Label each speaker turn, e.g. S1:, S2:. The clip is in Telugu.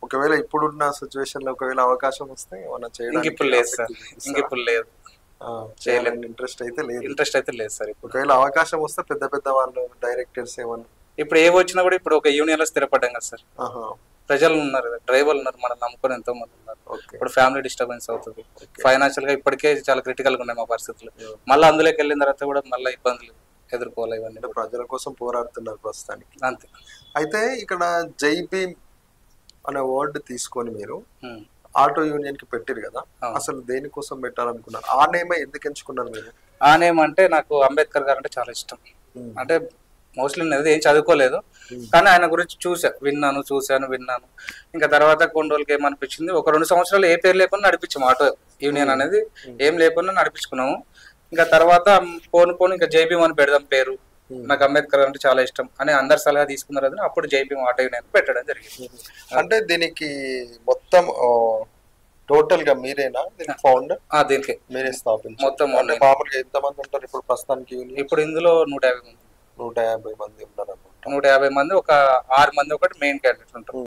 S1: ఒకవేళ ఇప్పుడున్న సిచ్యువేషన్ లో ఒకవేళ అవకాశం వస్తే ఏమన్నా చేయడానికి
S2: ఇప్పుడు లేదు సార్, ఇప్పుడు లేదు,
S1: చేయాలని ఇంట్రెస్ట్ అయితే
S2: లేదు సార్.
S1: ఒకవేళ అవకాశం వస్తే పెద్ద పెద్ద వాళ్ళు డైరెక్టర్స్ ఏమన్నా
S2: ఇప్పుడు ఏ వచ్చినా కూడా ఇప్పుడు ఒక యూనియన్ లో స్థిరపడ్డాం కదా సార్. ప్రజలు ఉన్నారు, డ్రైవర్లు ఉన్నారు, మనం నమ్ముకొని ఎంతో మంది ఉన్నారు. ఇప్పుడు ఫ్యామిలీ డిస్టర్బెన్స్ అవుతుంది, ఫైనాన్షియల్ గా ఇప్పటికే చాలా క్రిటికల్ గా ఉన్నాయి మా పరిస్థితులు. మళ్ళీ అందులోకి వెళ్ళిన తర్వాత కూడా మళ్ళీ ఇబ్బందులు ఎదుర్కోవాలి. ఇవన్నీ
S1: ప్రజల కోసం పోరాడుతున్నారు ప్రస్తుతానికి.
S2: అంతే.
S1: అయితే ఇక్కడ జై భీమ్ అనే వర్డ్ తీసుకొని మీరు ఆటో యూనియన్ కి పెట్టారు కదా, అసలు దేనికోసం పెట్టాలనుకున్నారు? ఆ నేమ్ ఎందుకు ఎంచుకున్నారు మీరు?
S2: ఆ నేమ్ అంటే నాకు అంబేద్కర్ గారు అంటే చాలా ఇష్టం. అంటే మోస్ట్లీ నేను ఏం చదువుకోలేదు, కానీ ఆయన గురించి చూశాను, విన్నాను. ఇంకా తర్వాత కొన్ని రోజులకి ఏమనిపించింది, ఒక 2 సంవత్సరాలు ఏ పేరు లేకుండా నడిపించాము ఆటో యూనియన్ అనేది, ఏం లేకుండా నడిపించుకున్నాము. ఇంకా తర్వాత పోను ఇంకా జై భీమ్ అని పెడదాం పేరు, నాకు అంబేద్కర్ అంటే చాలా ఇష్టం అని అందరు సలహా తీసుకున్నారు. అది అప్పుడు జై భీమ్ ఆటో యూనియన్ పెట్టడం జరిగింది.
S1: అంటే దీనికి మొత్తం టోటల్ గా మీరేనా ఫౌండర్?
S2: దీనికి
S1: మీరే స్థాపించారు
S2: మొత్తం.
S1: మామూలుగా ఎంత మంది ఉంటారు ఇప్పుడు ప్రస్తుతానికి?
S2: ఇప్పుడు ఇందులో 150 మంది.
S1: 150 మంది ఉన్నారు.
S2: 150 మంది, ఒక 6 మంది ఒకటి మెయిన్ క్యాండిడేట్ ఉంటారు.